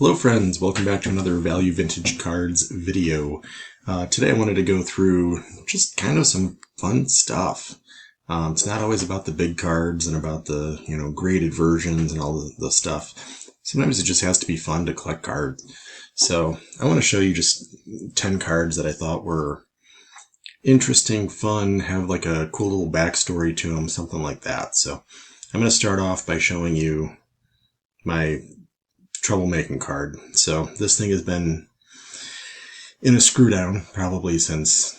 Hello friends, welcome back to another Value Vintage Cards video. Today I wanted to go through just kind of some fun stuff. It's not always about the big cards and about the, graded versions and all the stuff. Sometimes it just has to be fun to collect cards. So I want to show you just 10 cards that I thought were interesting, fun, have like a cool little backstory to them, something like that. So I'm going to start off by showing you my troublemaking card. So this thing has been in a screw down probably since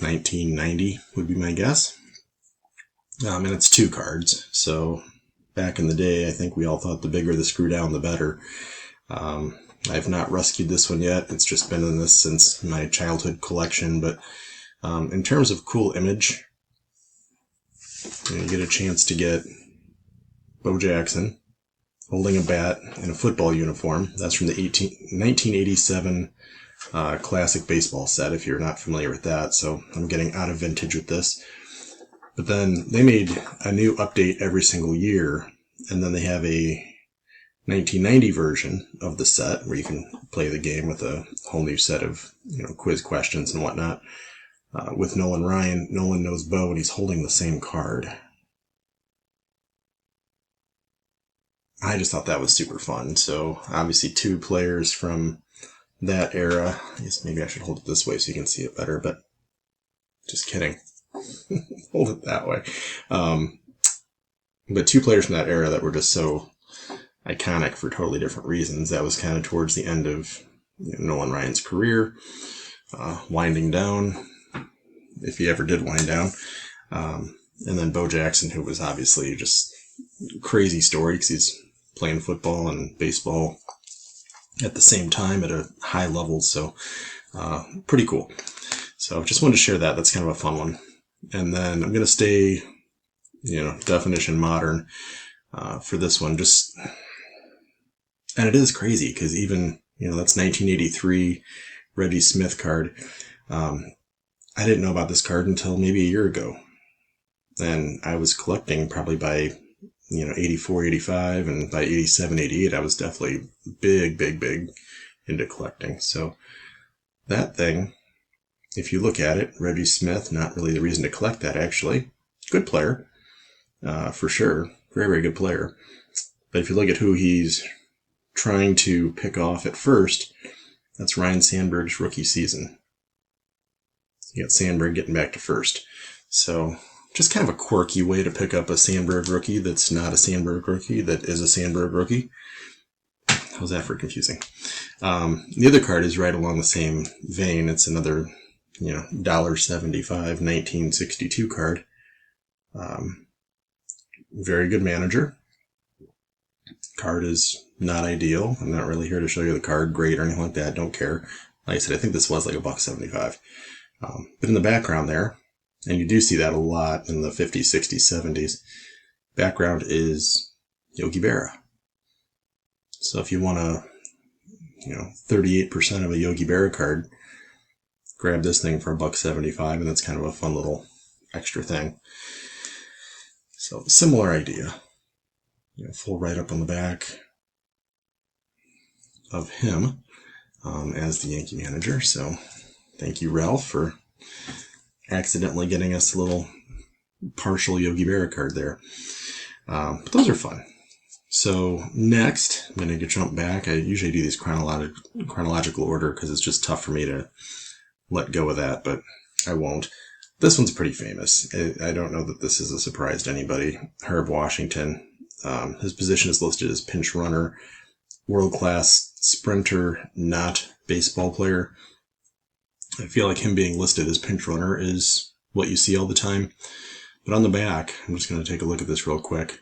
1990 would be my guess. And it's 2 cards. So back in the day, I think we all thought the bigger the screw down, the better. I've not rescued this one yet. It's just been in this since my childhood collection. But in terms of cool image, you get a chance to get Bo Jackson holding a bat in a football uniform. That's from the 1987 classic baseball set, if you're not familiar with that. So I'm getting out of vintage with this. But then they made a new update every single year, and then they have a 1990 version of the set where you can play the game with a whole new set of quiz questions and whatnot. With Nolan Ryan, Nolan knows Bo, and he's holding the same card. I just thought that was super fun. So obviously 2 players from that era. I guess maybe I should hold it this way so you can see it better, but just kidding. Hold it that way. But 2 players from that era that were just so iconic for totally different reasons. That was kind of towards the end of Nolan Ryan's career, winding down, if he ever did wind down. And then Bo Jackson, who was obviously just crazy story because he's playing football and baseball at the same time at a high level. So pretty cool. So just wanted to share that. That's kind of a fun one. And then I'm going to stay, definition modern for this one. And it is crazy because even, that's 1983 Reggie Smith card. I didn't know about this card until maybe a year ago. And I was collecting probably by 84, 85, and by 87, 88, I was definitely big into collecting. So that thing, if you look at it, Reggie Smith, not really the reason to collect that, actually. Good player, for sure. Very, very good player. But if you look at who he's trying to pick off at first, that's Ryne Sandberg's rookie season. You got Sandberg getting back to first. So just kind of a quirky way to pick up a Sandberg rookie that's not a Sandberg rookie that is a Sandberg rookie. How's that for confusing? The other card is right along the same vein. It's another, $1.75 1962 card. Very good manager. Card is not ideal. I'm not really here to show you the card grade or anything like that. Don't care. Like I said, I think this was like $1.75. But in the background there, and you do see that a lot in the 50s, 60s, 70s. Background is Yogi Berra. So if you want a, 38% of a Yogi Berra card, grab this thing for $1.75, and that's kind of a fun little extra thing. So similar idea. Full write-up on the back of him as the Yankee manager. So thank you, Ralph, for accidentally getting us a little partial Yogi Berra card there. But those are fun. So next, I'm going to jump back. I usually do these chronological order because it's just tough for me to let go of that, but I won't. This one's pretty famous. I don't know that this is a surprise to anybody. Herb Washington. His position is listed as pinch runner, world-class sprinter, not baseball player. I feel like him being listed as pinch runner is what you see all the time. But on the back, I'm just going to take a look at this real quick.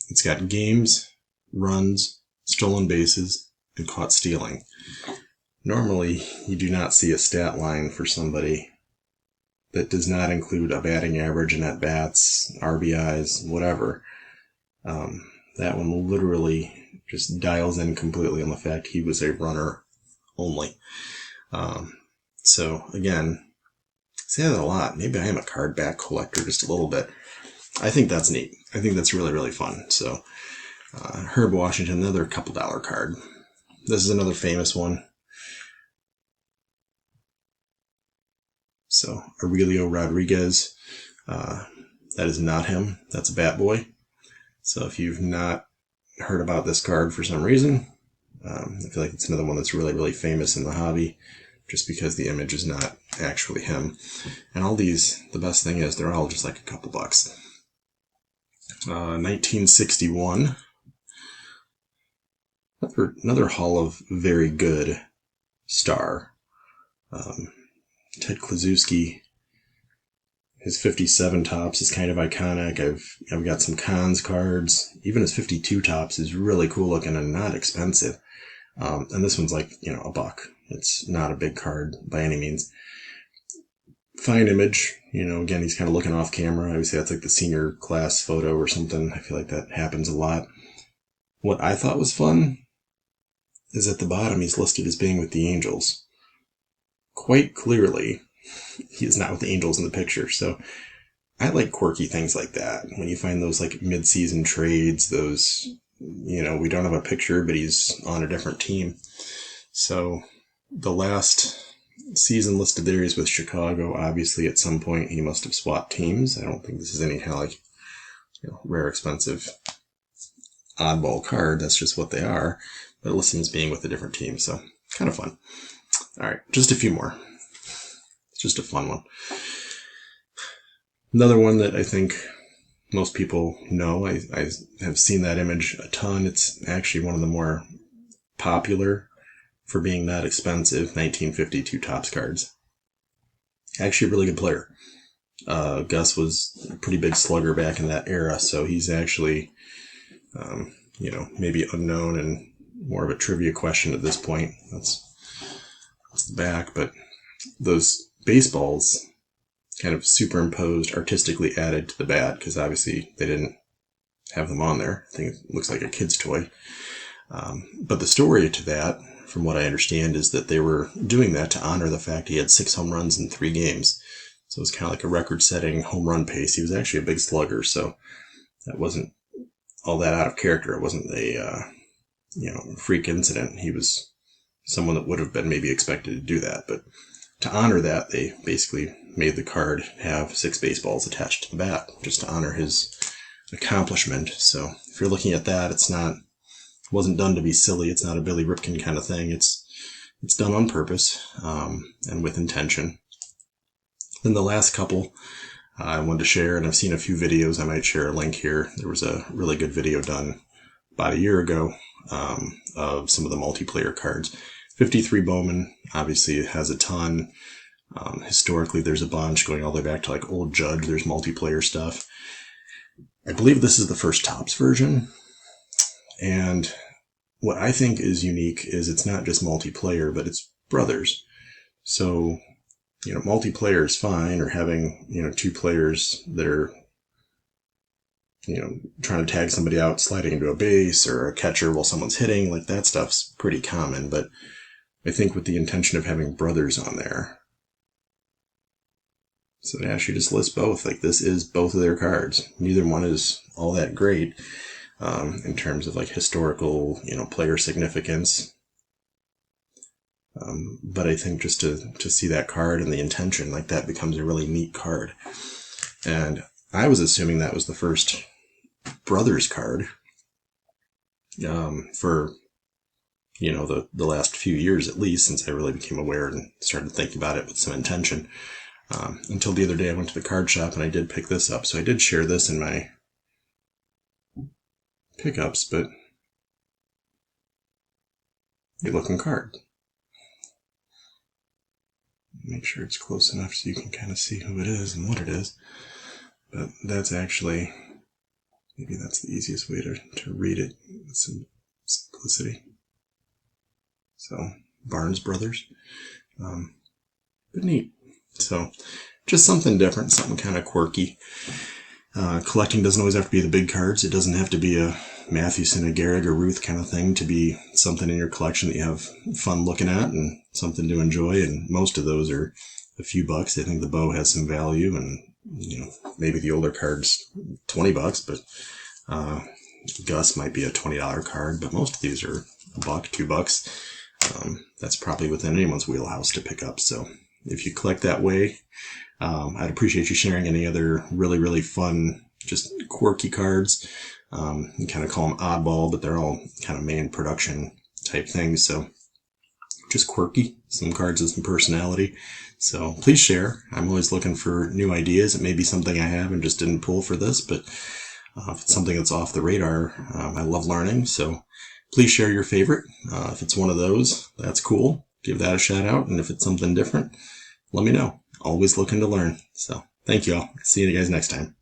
It's got games, runs, stolen bases, and caught stealing. Normally, you do not see a stat line for somebody that does not include a batting average and at-bats, RBIs, whatever. That one literally just dials in completely on the fact he was a runner only. So again, I say that a lot. Maybe I am a card back collector just a little bit. I think that's neat. I think that's really, really fun. So Herb Washington, another $2 card. This is another famous one. So Aurelio Rodriguez, that is not him. That's a Bat Boy. So if you've not heard about this card for some reason, I feel like it's another one that's really, really famous in the hobby, just because the image is not actually him. And all these, the best thing is they're all just like a couple bucks. 1961. Another Hall of Very Good star. Ted Kluszewski. His 57 tops is kind of iconic. I've got some Cons cards. Even his 52 tops is really cool looking and not expensive. And this one's like, $1. It's not a big card by any means. Fine image. Again, he's kind of looking off camera. I would say that's like the senior class photo or something. I feel like that happens a lot. What I thought was fun is at the bottom he's listed as being with the Angels. Quite clearly, he is not with the Angels in the picture. So I like quirky things like that. When you find those like mid-season trades, those, we don't have a picture, but he's on a different team. So the last season listed there is with Chicago. Obviously, at some point, he must have swapped teams. I don't think this is any kind of like, rare, expensive, oddball card. That's just what they are. But it lists as being with a different team. So kind of fun. All right, just a few more. It's just a fun one. Another one that I think most people know. I have seen that image a ton. It's actually one of the more popular for being that expensive 1952 Topps cards. Actually a really good player. Gus was a pretty big slugger back in that era, so he's actually, maybe unknown and more of a trivia question at this point. That's the back, but those baseballs kind of superimposed, artistically added to the bat, because obviously they didn't have them on there. I think it looks like a kid's toy. But the story to that, from what I understand, is that they were doing that to honor the fact he had 6 home runs in 3 games. So it was kind of like a record-setting home run pace. He was actually a big slugger, so that wasn't all that out of character. It wasn't a freak incident. He was someone that would have been maybe expected to do that. But to honor that, they basically made the card have 6 baseballs attached to the bat, just to honor his accomplishment. So if you're looking at that, it wasn't done to be silly. It's not a Billy Ripken kind of thing. It's done on purpose, and with intention. Then the last couple I wanted to share, and I've seen a few videos. I might share a link here. There was a really good video done about a year ago of some of the multiplayer cards. 53 Bowman, obviously it has a ton. Historically, there's a bunch going all the way back to like Old Judge. There's multiplayer stuff. I believe this is the first Topps version. And what I think is unique is it's not just multiplayer, but it's brothers. So, multiplayer is fine, or having, 2 players that are, trying to tag somebody out, sliding into a base, or a catcher while someone's hitting, like that stuff's pretty common. But I think with the intention of having brothers on there, so it actually just lists both. Like, this is both of their cards. Neither one is all that great in terms of like historical, player significance. But I think just to see that card and the intention, like, that becomes a really neat card. And I was assuming that was the first brothers card for, the last few years at least, since I really became aware and started thinking about it with some intention. Until the other day I went to the card shop and I did pick this up. So I did share this in my pickups, but good looking card. Make sure it's close enough so you can kind of see who it is and what it is. But that's actually, maybe that's the easiest way to read it with some simplicity. So, Barnes Brothers. But neat. So, just something different, something kind of quirky. Collecting doesn't always have to be the big cards. It doesn't have to be a Mathewson, a Gehrig, or Ruth kind of thing to be something in your collection that you have fun looking at and something to enjoy. And most of those are a few bucks. I think the Bow has some value, and maybe the older cards $20, but Gus might be a $20 card. But most of these are $1, $2. That's probably within anyone's wheelhouse to pick up. So if you collect that way, I'd appreciate you sharing any other really, really fun, just quirky cards. You kind of call them oddball, but they're all kind of main production type things. So just quirky, some cards with some personality. So please share. I'm always looking for new ideas. It may be something I have and just didn't pull for this, but if it's something that's off the radar, I love learning. So please share your favorite. If it's one of those, that's cool. Give that a shout out. And if it's something different, let me know. Always looking to learn. So thank you all. See you guys next time.